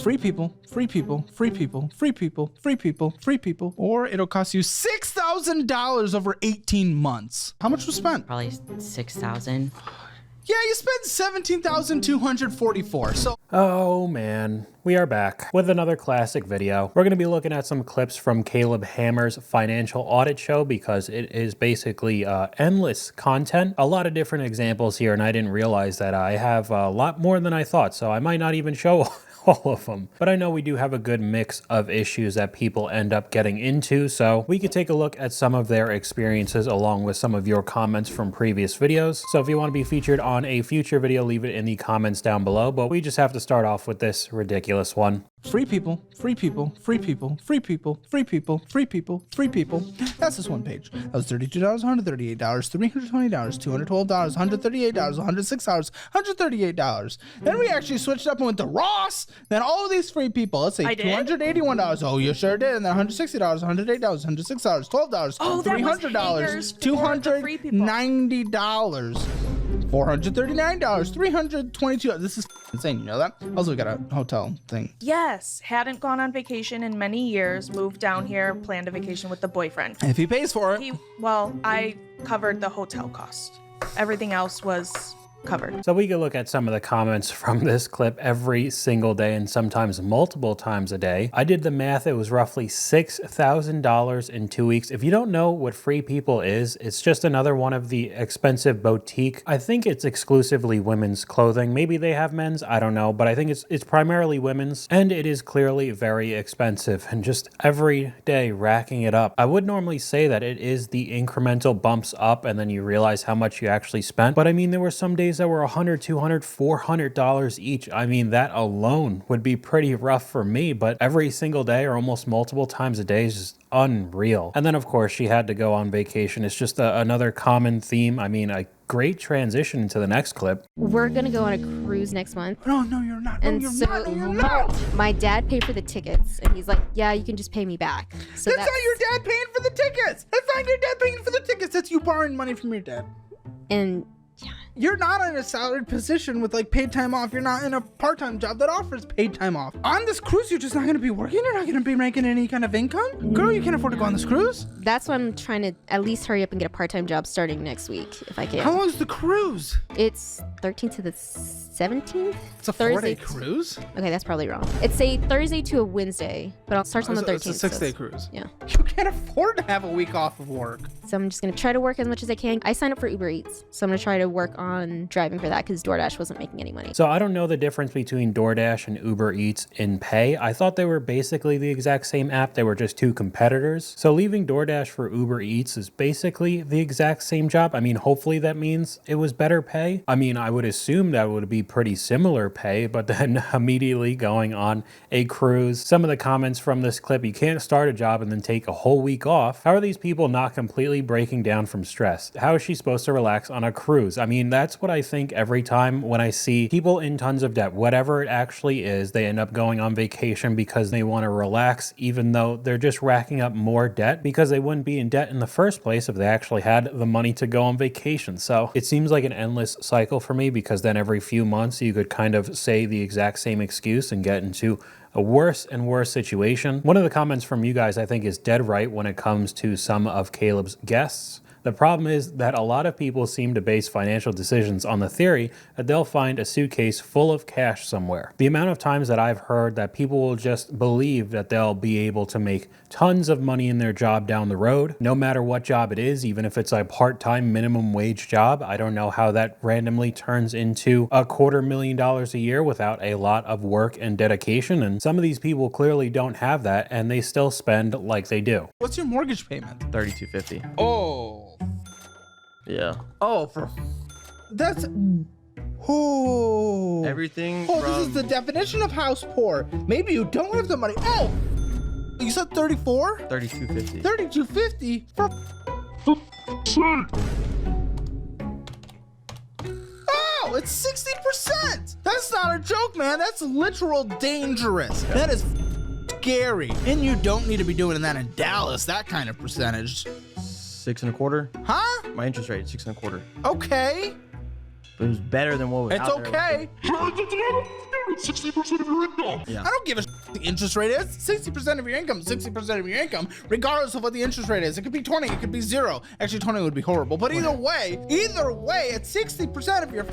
Free people, free people, free people, free people, free people, free people. Or it'll cost you $6,000 over 18 months. How much was spent? Probably 6,000. Yeah, you spent 17,244. So Oh man, we are back with another classic video. We're going to be looking at some clips from Caleb Hammer's financial audit show because it is basically endless content. A lot of different examples here, and I didn't realize that I have a lot more than I thought, so I might not even show all of them. But I know we do have a good mix of issues that people end up getting into, so we could take a look at some of their experiences along with some of your comments from previous videos. So if you want to be featured on a future video, leave it in the comments down below, but we just have to start off with this ridiculous one. free people, free people, free people, free people, free people, free people, free people. That's this one page. That was $32, $138, $320, $212, $138, $106, $138. Then we actually switched up and went to Ross. Then all of these free people. Let's say $281. Oh, you sure did. And then $160, $108, $106, $12, Oh, that was hangers for the free people. $290. $439, $322. This is insane. You know that? Also, we got a hotel thing. Yes, hadn't gone on vacation in many years, moved down here, planned a vacation with the boyfriend. If he pays for it. Well, I covered the hotel cost. Everything else was covered. So we could look at some of the comments from this clip every single day and sometimes multiple times a day. I did the math. It was roughly $6,000 in 2 weeks. If you don't know what Free People is, it's just another one of the expensive boutique. I think it's exclusively women's clothing. Maybe they have men's, I don't know, but I think it's primarily women's, and it is clearly very expensive and just every day racking it up. I would normally say that it is the incremental bumps up and then you realize how much you actually spent, but I mean, there were some days that were $100, $200, $400 each. I mean, that alone would be pretty rough for me, but every single day or almost multiple times a day is just unreal. And then of course she had to go on vacation. It's just another common theme. I mean, a great transition into the next clip. We're gonna go on a cruise next month. No, you're not. No, And you're so not. No, you're not. my dad paid for the tickets, and he's like, "Yeah, you can just pay me back." So That's not your dad paying for the tickets. That's not your dad paying for the tickets. That's you borrowing money from your dad. And You're not in a salaried position with like paid time off. You're not in a part-time job that offers paid time off. On this cruise, you're just not going to be working. You're not going to be making any kind of income. Girl, you can't afford to go on this cruise. that's why I'm trying to at least hurry up and get a part-time job starting next week, if I can. How long is the cruise? It's 13th to the 17th. It's a Thursday. 4-day cruise. Okay, that's probably wrong. It's a Thursday to a Wednesday, but it starts on the 13th. It's a 6-day cruise. Yeah. You can't afford to have a week off of work. So I'm just gonna try to work as much as I can. I signed up for Uber Eats, so I'm gonna try to work on driving for that because DoorDash wasn't making any money. So I don't know the difference between DoorDash and Uber Eats in pay. I thought they were basically the exact same app. They were just two competitors. So leaving DoorDash for Uber Eats is basically the exact same job. I mean, hopefully that means it was better pay. I mean, I would assume that would be pretty similar pay, but then immediately going on a cruise. Some of the comments from this clip, you can't start a job and then take a whole week off. How are these people not completely breaking down from stress? How is she supposed to relax on a cruise? I mean, that's what I think every time when I see people in tons of debt, whatever it actually is, they end up going on vacation because they want to relax, even though they're just racking up more debt because they wouldn't be in debt in the first place if they actually had the money to go on vacation. So it seems like an endless cycle for me because then every few months you could kind of say the exact same excuse and get into a worse and worse situation. One of the comments from you guys I think is dead right when it comes to some of Caleb's guests. The problem is that a lot of people seem to base financial decisions on the theory that they'll find a suitcase full of cash somewhere. The amount of times that I've heard that people will just believe that they'll be able to make tons of money in their job down the road, no matter what job it is, even if it's a part-time minimum wage job. I don't know how that randomly turns into $250,000 a year without a lot of work and dedication. And some of these people clearly don't have that and they still spend like they do. What's your mortgage payment? $32.50. Oh. Yeah. Oh, that's. Oh. Everything Oh, from... this is the definition of house poor. Maybe you don't have the money. Oh, you said 34? $32.50. 32.50 for. Oh, it's 60%. That's not a joke, man. That's literal dangerous. That is scary. And you don't need to be doing that in Dallas. That kind of percentage. 6.25. Huh? My interest rate is 6.25. Okay. But it was better than what was It's out there. okay. 60% of your income. Yeah. I don't give a the interest rate is. 60% of your income, 60% of your income, regardless of what the interest rate is. It could be 20, it could be 0. Actually, 20 would be horrible. But either way, it's 60% of your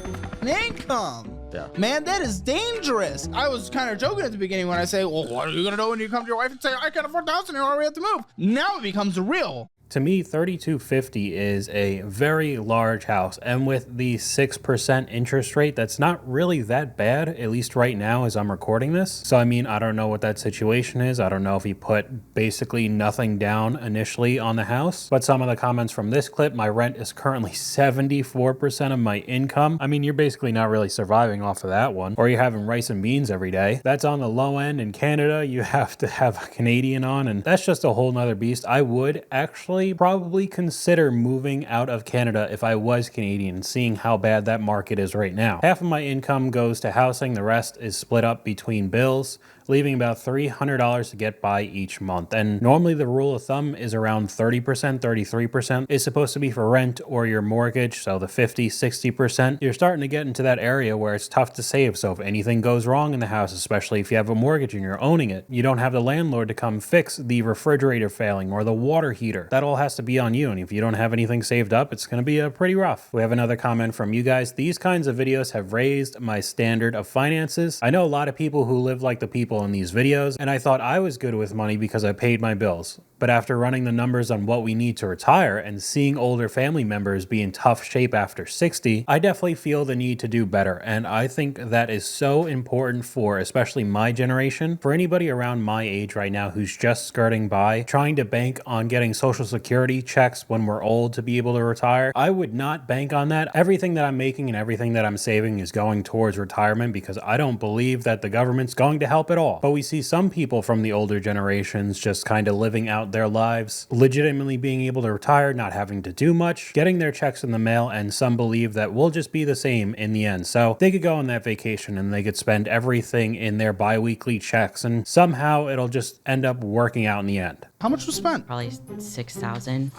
income. Yeah. Man, that is dangerous. I was kind of joking at the beginning when I say, well, what are you going to do when you come to your wife and say, I can't afford the house anymore, we have to move? Now it becomes real. To me, $3,250 is a very large house, and with the 6% interest rate, that's not really that bad, at least right now as I'm recording this. So I mean, I don't know what that situation is. I don't know if he put basically nothing down initially on the house, but some of the comments from this clip, my rent is currently 74% of my income. I mean, you're basically not really surviving off of that one, or you're having rice and beans every day. That's on the low end. In Canada, you have to have a Canadian on, and that's just a whole nother beast. I would actually probably consider moving out of Canada if I was Canadian, seeing how bad that market is right now. Half of my income goes to housing, the rest is split up between bills, leaving about $300 to get by each month. And normally the rule of thumb is around 30%, 33% is supposed to be for rent or your mortgage. So the 50, 60%, you're starting to get into that area where it's tough to save. So if anything goes wrong in the house, especially if you have a mortgage and you're owning it, you don't have the landlord to come fix the refrigerator failing or the water heater. That all has to be on you. And if you don't have anything saved up, it's going to be pretty rough. We have another comment from you guys. These kinds of videos have raised my standard of finances. I know a lot of people who live like the people in these videos, and I thought I was good with money because I paid my bills. But after running the numbers on what we need to retire and seeing older family members be in tough shape after 60, I definitely feel the need to do better. And I think that is so important for especially my generation, for anybody around my age right now who's just skirting by, trying to bank on getting Social Security checks when we're old to be able to retire. I would not bank on that. Everything that I'm making and everything that I'm saving is going towards retirement because I don't believe that the government's going to help at all. But we see some people from the older generations just kind of living out their lives, legitimately being able to retire, not having to do much, getting their checks in the mail, and some believe that we'll just be the same in the end. So they could go on that vacation and they could spend everything in their bi-weekly checks and somehow it'll just end up working out in the end. How much was spent? Probably 6,000.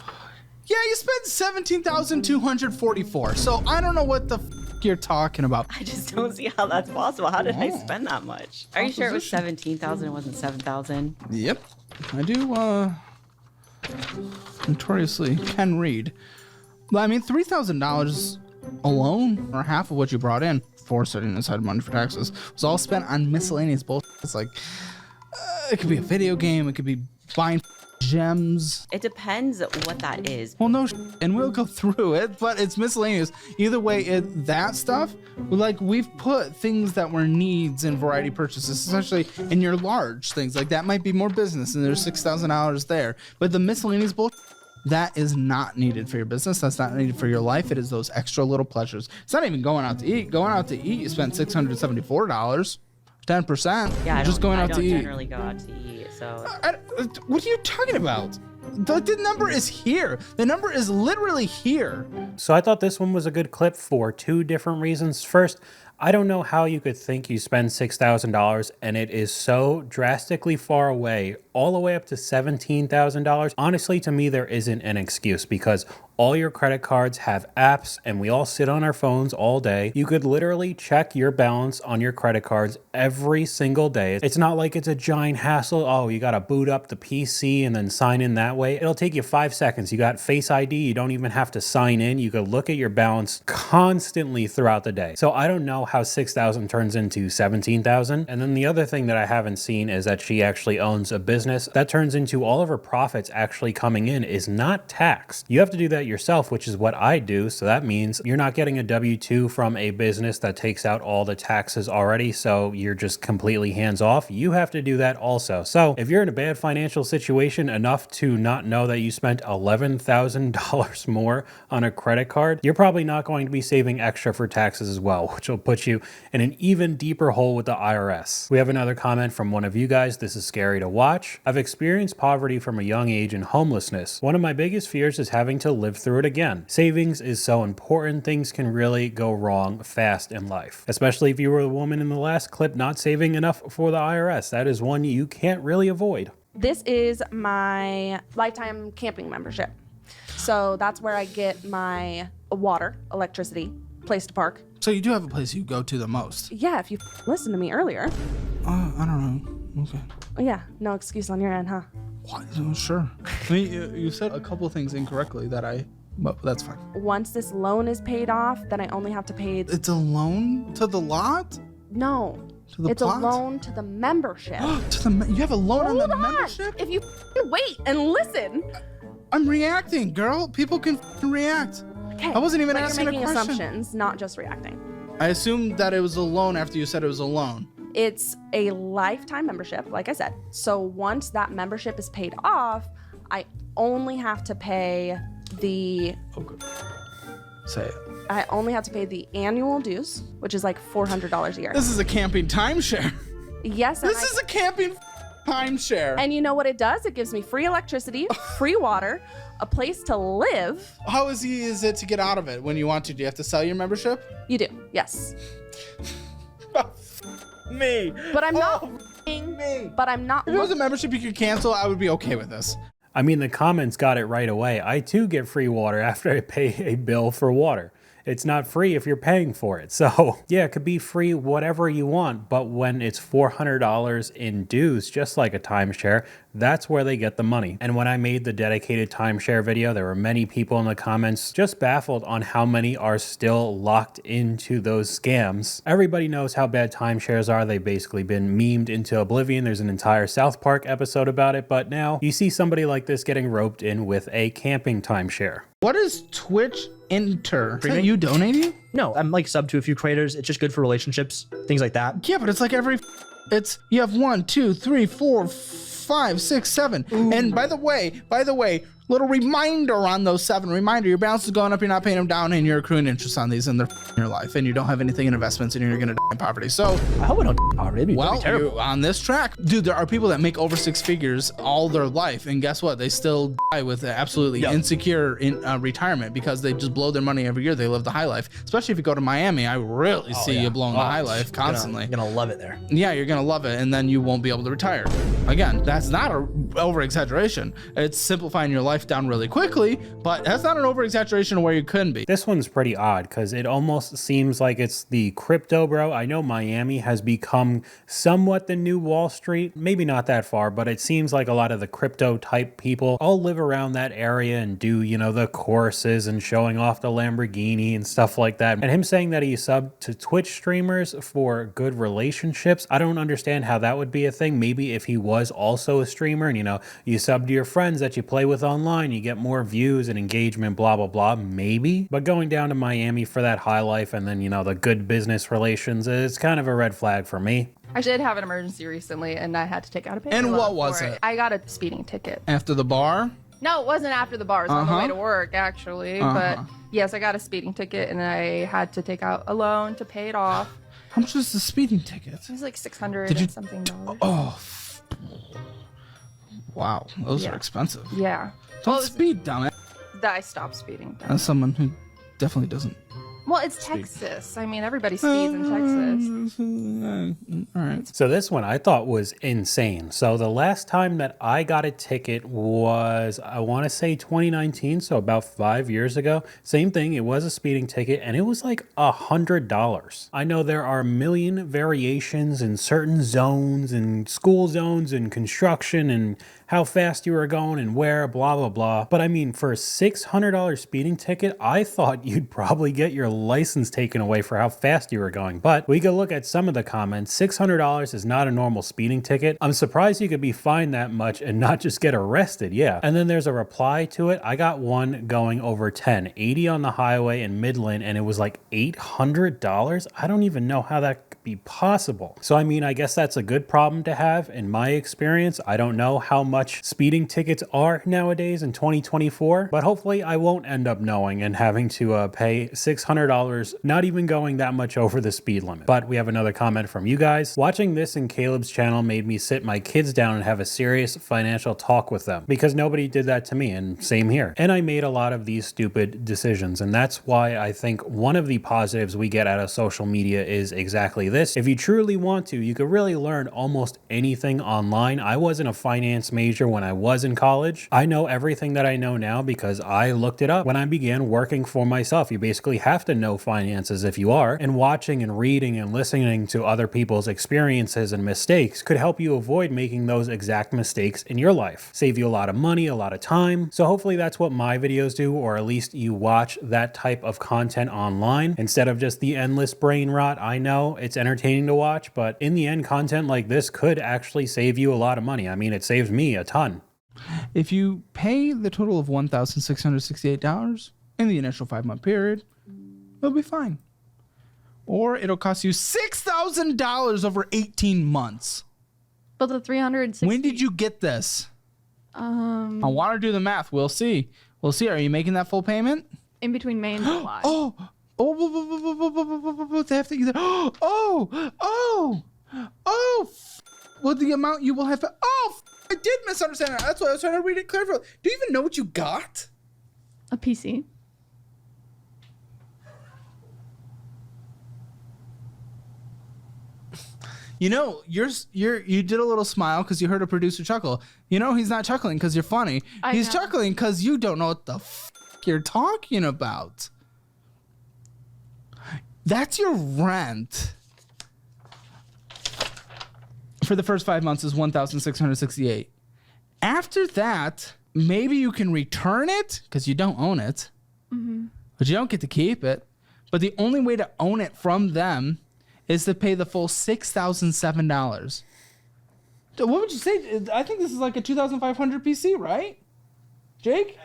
Yeah, you spent 17,244. So I don't know what the you're talking about. I just don't see how that's possible. How did I spend that much? Are you sure it was 17,000? It wasn't 7,000. Yep. I do notoriously can read. But I mean, $3,000 alone, or half of what you brought in for setting aside money for taxes, was all spent on miscellaneous bullshit. It's like, it could be a video game, it could be buying gems. It depends what that is. Well, no, and we'll go through it, but it's miscellaneous. Either way, that stuff, like we've put things that were needs in variety purchases, especially in your large things. Like that might be more business, and there's $6,000 there. But the miscellaneous bullshit, that is not needed for your business. That's not needed for your life. It is those extra little pleasures. It's not even going out to eat. Going out to eat, you spent $674. 10%. Yeah, I just going out to eat. I don't generally go out to eat, so. What are you talking about? The number is here. The number is literally here. So I thought this one was a good clip for two different reasons. First, I don't know how you could think you spend $6,000 and it is so drastically far away, all the way up to $17,000. Honestly, to me, there isn't an excuse because all your credit cards have apps and we all sit on our phones all day. You could literally check your balance on your credit cards every single day. It's not like it's a giant hassle. Oh, you got to boot up the PC and then sign in that way. It'll take you 5 seconds. You got Face ID. You don't even have to sign in. You could look at your balance constantly throughout the day. So I don't know how 6,000 turns into 17,000. And then the other thing that I haven't seen is that she actually owns a business that turns into all of her profits actually coming in is not taxed. You have to do that yourself, which is what I do. So that means you're not getting a W-2 from a business that takes out all the taxes already. So you're just completely hands off. You have to do that also. So if you're in a bad financial situation enough to not know that you spent $11,000 more on a credit card, you're probably not going to be saving extra for taxes as well, which will put you in an even deeper hole with the IRS. We have another comment from one of you guys. This is scary to watch. I've experienced poverty from a young age and homelessness. One of my biggest fears is having to live through it again. Savings is so important. Things can really go wrong fast in life, especially if you were the woman in the last clip not saving enough for the IRS. That is one you can't really avoid. This is my lifetime camping membership. So that's where I get my water, electricity, place to park. So you do have a place you go to the most. Yeah, if you listened to me earlier. I don't know. Okay. Oh, yeah, no excuse on your end, huh? What? Sure. I mean, you said a couple of things incorrectly but that's fine. Once this loan is paid off, then I only have to pay. It's a loan to the lot? No, To the it's plot? a loan to the membership. You have a loan on Hold the on. membership? If you wait and listen. I'm reacting, girl. People can react. Okay. I wasn't even but asking you're a making question. assumptions, not just reacting. I assumed that it was a loan after you said it was a loan. It's a lifetime membership, like I said. So once that membership is paid off, I only have to pay the Okay. Say it. I only have to pay the annual dues, which is like $400 a year. This is a camping timeshare. Yes, and This is a camping timeshare. and you know what it does? It gives me free electricity, free water, a place to live. How easy is it to get out of it when you want to? Do you have to sell your membership? You do, yes. Me. But I'm not. me. But I'm not. If it was a membership you could cancel, I would be okay with this. I mean, the comments got it right away. I too get free water after I pay a bill for water. It's not free if you're paying for it. So yeah, it could be free whatever you want, but when it's $400 in dues, just like a timeshare, that's where they get the money. And when I made the dedicated timeshare video, there were many people in the comments just baffled on how many are still locked into those scams. Everybody knows how bad timeshares are. They've basically been memed into oblivion. There's an entire South Park episode about it, but now you see somebody like this getting roped in with a camping timeshare. What is Twitch Enter? Is that Streaming? you donating? No, I'm like sub to a few creators. It's just good for relationships, things like that. Yeah, but it's like you have 1, 2, 3, 4, 5, 6, 7. And by the way, little reminder on those 7. Reminder, your balance is going up, you're not paying them down, and you're accruing interest on these, and they're your life, and you don't have anything in investments, and you're gonna die in poverty. So, I hope I don't poverty. That'd be terrible. you're on this track. Dude, there are people that make over 6 figures all their life, and guess what? They still die with absolutely insecure retirement because they just blow their money every year. They live the high life. Especially if you go to Miami, I really see you blowing the high life constantly. You're gonna love it there. Yeah, you're gonna love it, and then you won't be able to retire. Again, that's not an over-exaggeration. It's simplifying your life down really quickly, but that's not an over-exaggeration of where you couldn't be. This one's pretty odd because it almost seems like it's the crypto bro. I know Miami has become somewhat the new Wall Street. Maybe not that far, but it seems like a lot of the crypto type people all live around that area and do, you know, the courses and showing off the Lamborghini and stuff like that. And him saying that he subbed to Twitch streamers for good relationships, I don't understand how that would be a thing. Maybe if he was also a streamer and, you know, you sub to your friends that you play with online, you get more views and engagement, blah, blah, blah, maybe. But going down to Miami for that high life and then, you know, the good business relations, it's kind of a red flag for me. I did have an emergency recently, and I had to take out a payment. And loan what was for it? I got a speeding ticket. After the bar? No, it wasn't after the bars. On the way to work, actually. But Uh-huh. yes, I got a speeding ticket, and I had to take out a loan to pay it off. How much was the speeding ticket? It was like $600 Did you- and something dollars. Oh, wow, those are Yeah. expensive. Yeah. Don't Well, it was- speed, dumb. That I stopped speeding. As someone who definitely doesn't. Well, it's Texas. I mean, everybody speeds in Texas. All right. So this one I thought was insane. So the last time that I got a ticket was, I want to say 2019, so about 5 years ago. Same thing, it was a speeding ticket and it was like $100. I know there are a million variations in certain zones and school zones and construction and how fast you were going and where, blah, blah, blah. But I mean, for a $600 speeding ticket, I thought you'd probably get your license taken away for how fast you were going. But we could look at some of the comments. $600 is not a normal speeding ticket. I'm surprised you could be fined that much and not just get arrested. Yeah. And then there's a reply to it. I got one going over 10, 80 on the highway in Midland, and it was like $800. I don't even know how that could be possible. So, I mean, I guess that's a good problem to have in my experience. I don't know how much speeding tickets are nowadays in 2024, but hopefully I won't end up knowing and having to pay $600, not even going that much over the speed limit. But we have another comment from you guys. Watching this in Caleb's channel made me sit my kids down and have a serious financial talk with them because nobody did that to me, and same here. And I made a lot of these stupid decisions, and that's why I think one of the positives we get out of social media is exactly this. If you truly want to, you could really learn almost anything online. I wasn't a finance major when I was in college. I know everything that I know now because I looked it up when I began working for myself. You basically have to know finances if you are, and watching and reading and listening to other people's experiences and mistakes could help you avoid making those exact mistakes in your life. Save you a lot of money, a lot of time. So hopefully that's what my videos do, or at least you watch that type of content online instead of just the endless brain rot. I know it's entertaining to watch, but in the end, content like this could actually save you a lot of money. I mean, it saves me a ton. If you pay the total of $1,668 in the initial 5-month period, it'll be fine. Or it'll cost you $6,000 over 18 months. But the 360. When did you get this? I Um, want to do the math. We'll see. We'll see. Are you making that full payment? in between May and July. They have to either. Well, the amount you will have to. I did misunderstand that. That's why I was trying to read it clearly. Do you even know what you got? A PC. You know, you did a little smile because you heard a producer chuckle. You know, he's not chuckling because you're funny. He's know. chuckling because you don't know what the you're talking about. That's your rent. For the first 5 months is $1,668. After that, maybe you can return it because you don't own it, but you don't get to keep it. But the only way to own it from them is to pay the full $6,007. What would you say? I think this is like a 2,500 PC, right? Jake?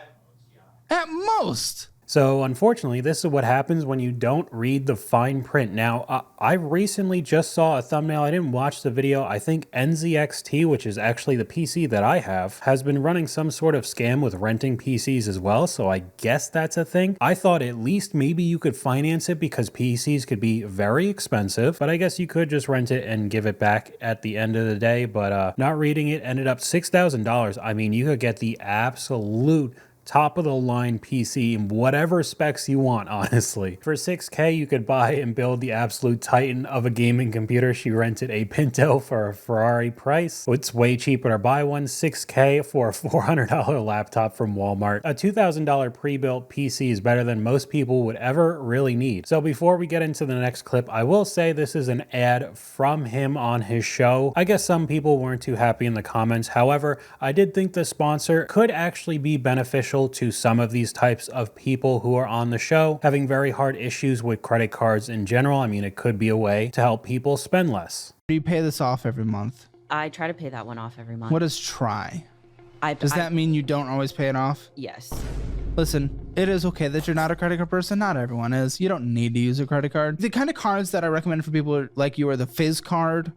At most. So unfortunately, this is what happens when you don't read the fine print. Now, I recently just saw a thumbnail. I didn't watch the video. I think NZXT, which is actually the PC that I have, has been running some sort of scam with renting PCs as well. So I guess that's a thing. I thought at least maybe you could finance it because PCs could be very expensive, but I guess you could just rent it and give it back at the end of the day. But not reading it ended up $6,000. I mean, you could get the absolute top of the line PC in whatever specs you want, honestly. For $6K, you could buy and build the absolute titan of a gaming computer. She rented a Pinto for a Ferrari price. It's way cheaper to buy one. $6K for a $400 laptop from Walmart. A $2,000 pre-built PC is better than most people would ever really need. So before we get into the next clip, I will say this is an ad from him on his show. I guess some people weren't too happy in the comments. However, I did think the sponsor could actually be beneficial to some of these types of people who are on the show having very hard issues with credit cards in general. I mean, it could be a way to help people spend less. Do you pay this off every month? I try to pay that one off every month. What does try? Does I- that mean you don't always pay it off? Yes. Listen, it is okay that you're not a credit card person. Not everyone is. You don't need to use a credit card. The kind of cards that I recommend for people like you are the Fizz card.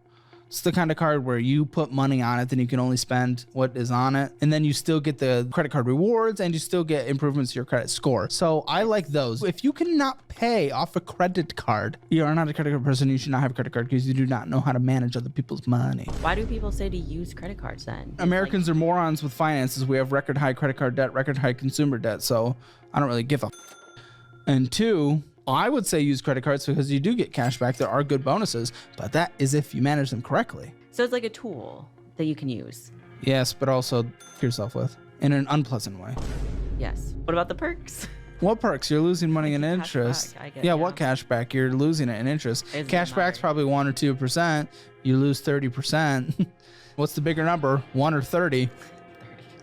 It's the kind of card where you put money on it, then you can only spend what is on it. And then you still get the credit card rewards and you still get improvements to your credit score. So I like those. If you cannot pay off a credit card, you are not a credit card person. You should not have a credit card because you do not know how to manage other people's money. Why do people say to use credit cards then? Americans are morons with finances. We have record high credit card debt, record high consumer debt. So I don't really give a. And two, I would say use credit cards because you do get cash back. There are good bonuses, but that is if you manage them correctly. So it's like a tool that you can use. Yes, but also yourself with in an unpleasant way. Yes. What about the perks? What perks? You're losing money in Cash interest. back, I guess, Yeah, yeah. what cash back? You're losing it in interest. Isn't Cash it back's hard? probably 1 or 2%. You lose 30%. What's the bigger number? 1 or 30?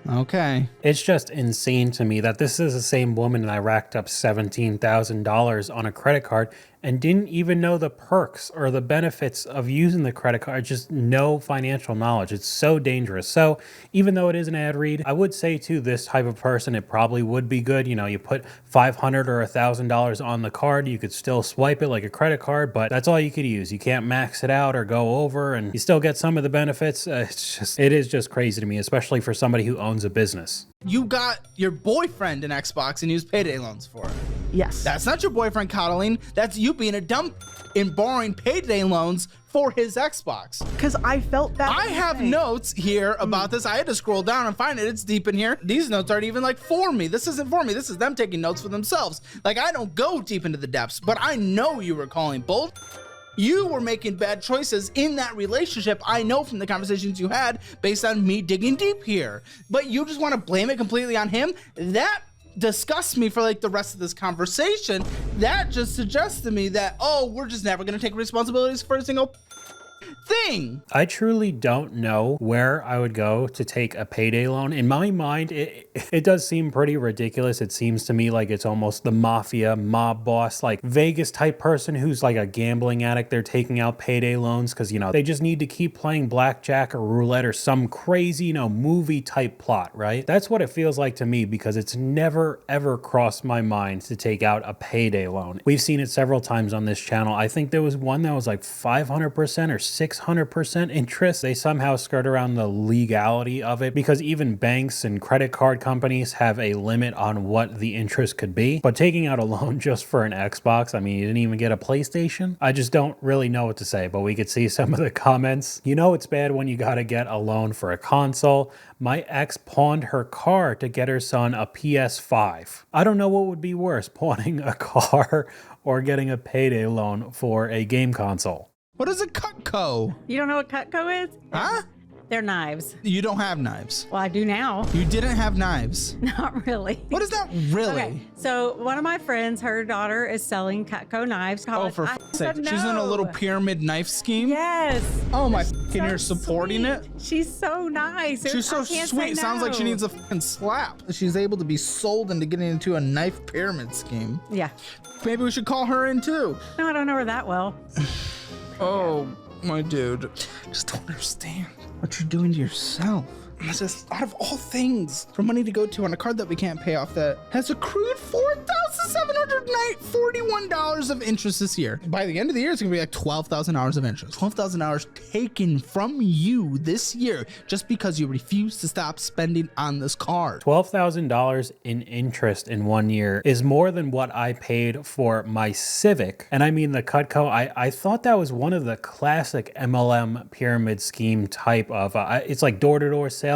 Okay. It's just insane to me that this is the same woman and I racked up $17,000 on a credit card and didn't even know the perks or the benefits of using the credit card. Just no financial knowledge. It's so dangerous. So even though it is an ad read, I would say to this type of person, it probably would be good. You know, you put $500 or $1,000 on the card, you could still swipe it like a credit card, but that's all you could use. You can't max it out or go over, and you still get some of the benefits. It is just crazy to me, especially for somebody who owns a business. You got your boyfriend an Xbox and used payday loans for it. Yes. That's not your boyfriend coddling. That's you being a dumb in borrowing payday loans for his Xbox. Because I felt that. I have notes here about this. I had to scroll down and find it. It's deep in here. These notes aren't even like for me. This isn't for me. This is them taking notes for themselves. Like, I don't go deep into the depths, but I know you were calling bull You were making bad choices in that relationship. I know from the conversations you had based on me digging deep here. But you just want to blame it completely on him? That disgusts me for like the rest of this conversation. That just suggests to me that, oh, we're just never going to take responsibilities for a single thing. I truly don't know where I would go to take a payday loan. In my mind, it does seem pretty ridiculous. It seems to me like it's almost the mafia, mob boss, like Vegas type person who's like a gambling addict. They're taking out payday loans because, you know, they just need to keep playing blackjack or roulette or some crazy, you know, movie type plot, right? That's what it feels like to me because it's never ever crossed my mind to take out a payday loan. We've seen it several times on this channel. I think there was one that was like 500% or 600% interest. They somehow skirt around the legality of it because even banks and credit card companies have a limit on what the interest could be. But taking out a loan just for an Xbox, I mean, you didn't even get a PlayStation. I just don't really know what to say, but we could see some of the comments. You know, it's bad when you gotta get a loan for a console. My ex pawned her car to get her son a PS5. I don't know what would be worse, pawning a car or getting a payday loan for a game console. What is a Cutco? You don't know what Cutco is? Huh? They're knives. You don't have knives. Well, I do now. You didn't have knives. Not really. What is that really? Okay, so one of my friends, her daughter is selling Cutco knives. Oh, for I f***ing sake. said She's in a no. little pyramid knife scheme? Yes. Oh my She's f***ing, you're supporting sweet. it? She's so nice. She's so I can't sweet. say Sounds like she no. needs a f***ing slap. She's able to be sold into getting into a knife pyramid scheme. Yeah. Maybe we should call her in too. No, I don't know her that well. Oh, my dude. Just don't understand what you're doing to yourself. It's just out of all things for money to go to on a card that we can't pay off that has accrued $4,741 of interest this year. By the end of the year, it's gonna be like $12,000 of interest. $12,000 taken from you this year just because you refuse to stop spending on this card. $12,000 in interest in 1 year is more than what I paid for my Civic. And I mean the Cutco, I thought that was one of the classic MLM pyramid scheme type of, it's like door-to-door salesman,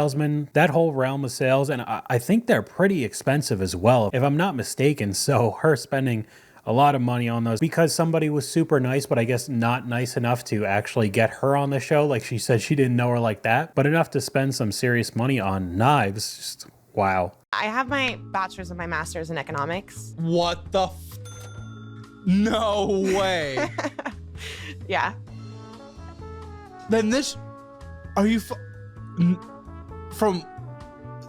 that whole realm of sales. And I think they're pretty expensive as well, if I'm not mistaken. So her spending a lot of money on those because somebody was super nice, but I guess not nice enough to actually get her on the show. Like she said, she didn't know her like that, but enough to spend some serious money on knives. Just wow. I have my bachelor's and my master's in economics. What the No way. Yeah. Then this, are you from,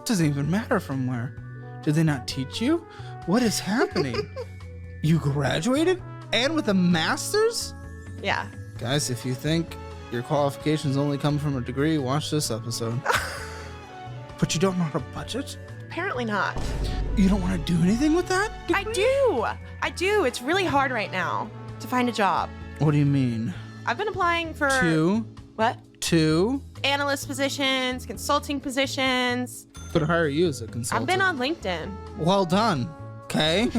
doesn't even matter from where. Did they not teach you? What is happening? You graduated and with a master's? Yeah. Guys, if you think your qualifications only come from a degree, watch this episode. But you don't know how to budget? Apparently not. You don't want to do anything with that degree? I do. It's really hard right now to find a job. What do you mean? I've been applying for... What? Analyst positions, consulting positions. Could hire you as a consultant. I've been on LinkedIn. Well done. Okay.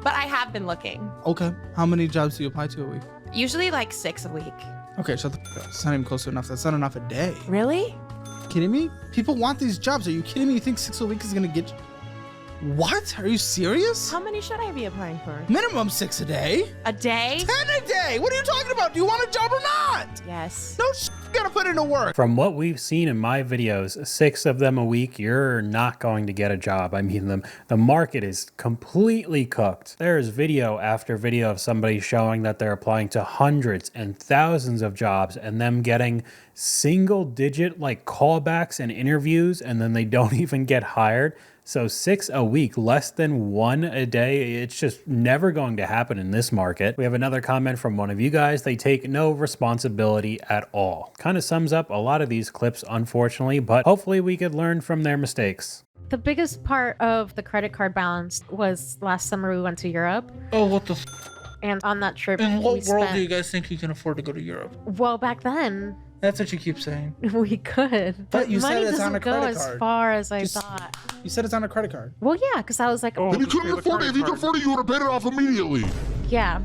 But I have been looking. Okay. How many jobs do you apply to a week? Usually like 6 a week. Okay, shut the f up. It's not even close to enough. That's not enough a day. Really? Kidding me? People want these jobs. Are you kidding me? You think 6 a week is gonna get you? What? Are you serious? How many should I be applying for? Minimum 6 a day. A day? 10 a day. What are you talking about? Do you want a job or not? Yes. No sh you gotta put into work. From what we've seen in my videos, 6 of them a week, you're not going to get a job. I mean, the market is completely cooked. There is video after video of somebody showing that they're applying to hundreds and thousands of jobs and them getting single digit like callbacks and interviews, and then they don't even get hired. So 6 a week, less than 1 a day. It's just never going to happen in this market. We have another comment from one of you guys. They take no responsibility at all. Kind of sums up a lot of these clips, unfortunately, but hopefully we could learn from their mistakes. The biggest part of the credit card balance was last summer we went to Europe. Oh, what the f? And on that trip, In what we world spent, do you guys think you can afford to go to Europe? well, back then, That's what you keep saying. we could. But you said money it's doesn't on a go credit as card. far as I Just- thought. You said it's on a credit card. Well, yeah, because I was like, Then you couldn't afford it. If you could afford it, you would have paid it off immediately. yeah.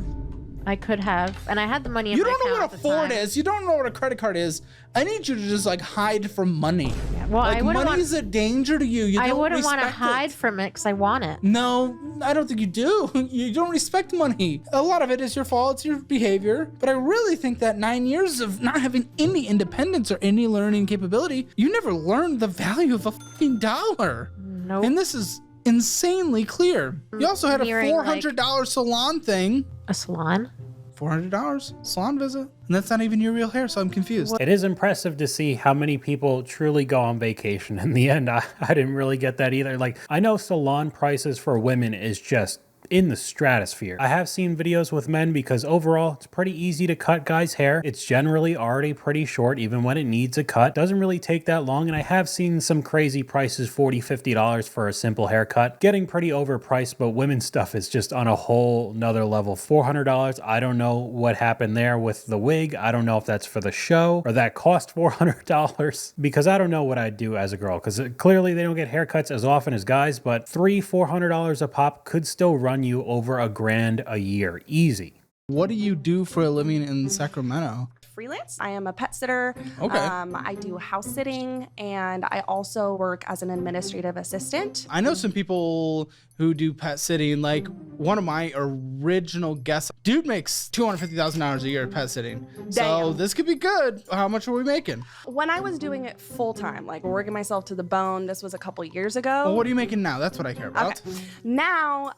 I could have, and I had the money in You my don't know account what a at the Ford time. is. You don't know what a credit card is. I need you to just like hide from money. Well, like I wouldn't money's a danger to you. You I don't wouldn't want to respect hide it. from it because I want it. No, I don't think you do. You don't respect money. A lot of it is your fault. It's your behavior. But I really think that 9 years of not having any independence or any learning capability, you never learned the value of a fucking dollar. Nope. And this is insanely clear. You also had a Nearing, $400 salon thing. A salon? $400 salon visit. And that's not even your real hair, so I'm confused. It is impressive to see how many people truly go on vacation. In the end, I didn't really get that either. Like, I know salon prices for women is just in the stratosphere. I have seen videos with men because overall it's pretty easy to cut guys' hair. It's generally already pretty short even when it needs a cut. Doesn't really take that long, and I have seen some crazy prices, $40, $50 for a simple haircut. Getting pretty overpriced, but women's stuff is just on a whole nother level. $400, I don't know what happened there with the wig. I don't know if that's for the show or that cost $400 because I don't know what I'd do as a girl because clearly they don't get haircuts as often as guys, but $300-$400 a pop could still run you over $1,000 a year. Easy. What do you do for a living in Sacramento? Freelance. I am a pet sitter. Okay. I do house sitting, and I also work as an administrative assistant. I know some people who do pet sitting. Like one of my original guests, dude makes $250,000 a year pet sitting. So Damn. this could be good. How much are we making? When I was doing it full time, like working myself to the bone, this was a couple years ago. Well, what are you making now? That's what I care about. Okay. Now,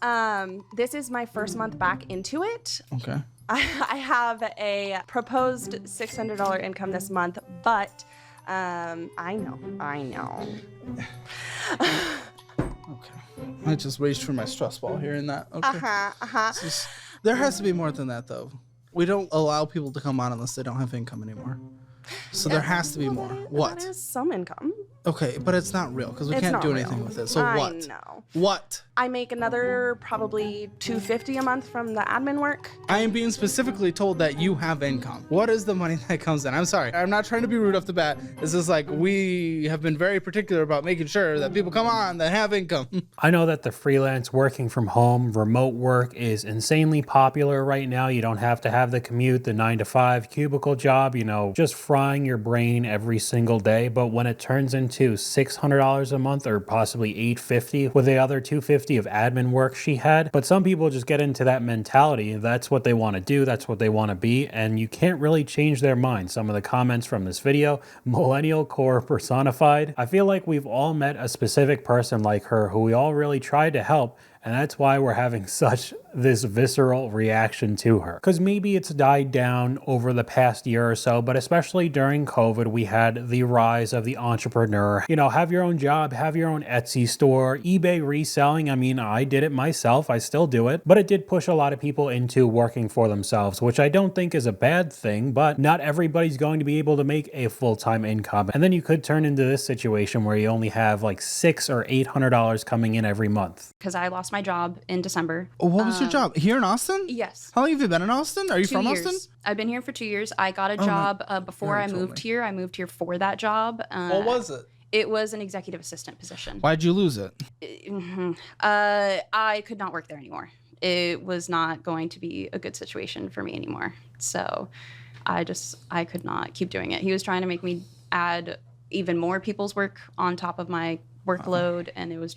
this is my first month back into it. Okay. I have a proposed $600 income this month, but I know. Okay. I just reached for my stress ball here and that. Okay. It's just- there has to be more than that, though. We don't allow people to come on unless they don't have income anymore. So there has to be more. What? That is some income. Okay, but it's not real because we It's can't not do real. anything with it. So I what? know. What? I make another probably $250 a month from the admin work. I am being specifically told that you have income. What is the money that comes in? I'm sorry. I'm not trying to be rude off the bat. It's just like we have been very particular about making sure that people come on that have income. I know that the freelance working from home, remote work is insanely popular right now. You don't have to have the commute, the 9-to-5 cubicle job, you know, just frying your brain every single day. But when it turns into $600 a month or possibly $850 with the other $250 of admin work she had, but some people just get into that mentality. That's what they want to do. That's what they want to be. And you can't really change their mind. Some of the comments from this video, millennial core personified. I feel like we've all met a specific person like her who we all really tried to help. And that's why we're having such this visceral reaction to her. Because maybe it's died down over the past year or so, but especially during COVID, we had the rise of the entrepreneur. You know, have your own job, have your own Etsy store, eBay reselling. I mean, I did it myself. I still do it. But it did push a lot of people into working for themselves, which I don't think is a bad thing, but not everybody's going to be able to make a full-time income. And then you could turn into this situation where you only have like $600 or $800 coming in every month. Because I lost my job in December. What was your job? Here in Austin? Yes. How long have you been in Austin? Are you 2 from years. Austin? I've been here for 2 years. I got a Oh, no. job before You I already told moved me. here. I moved here for that job. What was it? It was an executive assistant position. Why'd you lose it? I could not work there anymore. It was not going to be a good situation for me anymore. So I could not keep doing it. He was trying to make me add even more people's work on top of my workload, and it was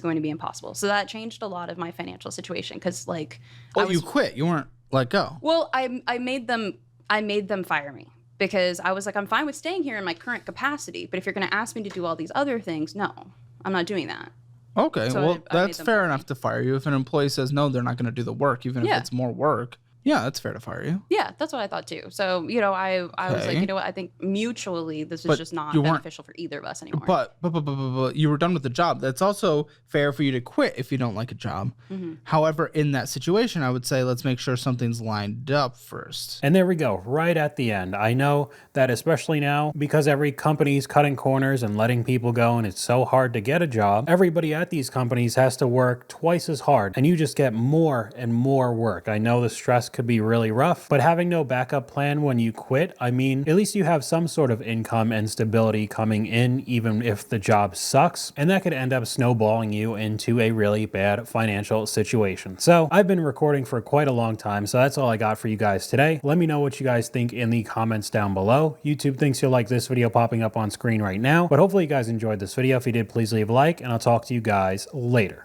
going to be impossible. So that changed a lot of my financial situation because You quit. You weren't let go. Well, I made them fire me because I was like, I'm fine with staying here in my current capacity, but if you're going to ask me to do all these other things, no, I'm not doing that. Okay, So well, I made that's them fair enough to fire you. If an employee says no, they're not going to do the work, even if Yeah. it's more work. Yeah, that's fair to fire you. Yeah, that's what I thought too. So, I was like, Okay. you know what? I think mutually this is But just not you weren't- beneficial for either of us anymore. But you were done with the job. That's also fair for you to quit if you don't like a job. Mhm. However, in that situation, I would say let's make sure something's lined up first. And there we go, right at the end. I know that especially now, because every company's cutting corners and letting people go and it's so hard to get a job, everybody at these companies has to work twice as hard and you just get more and more work. I know the stress could be really rough, but having no backup plan when you quit, I mean, at least you have some sort of income and stability coming in, even if the job sucks, and that could end up snowballing you into a really bad financial situation. So I've been recording for quite a long time, so that's all I got for you guys today. Let me know what you guys think in the comments down below. YouTube thinks you'll like this video popping up on screen right now, but hopefully you guys enjoyed this video. If you did, please leave a like, and I'll talk to you guys later.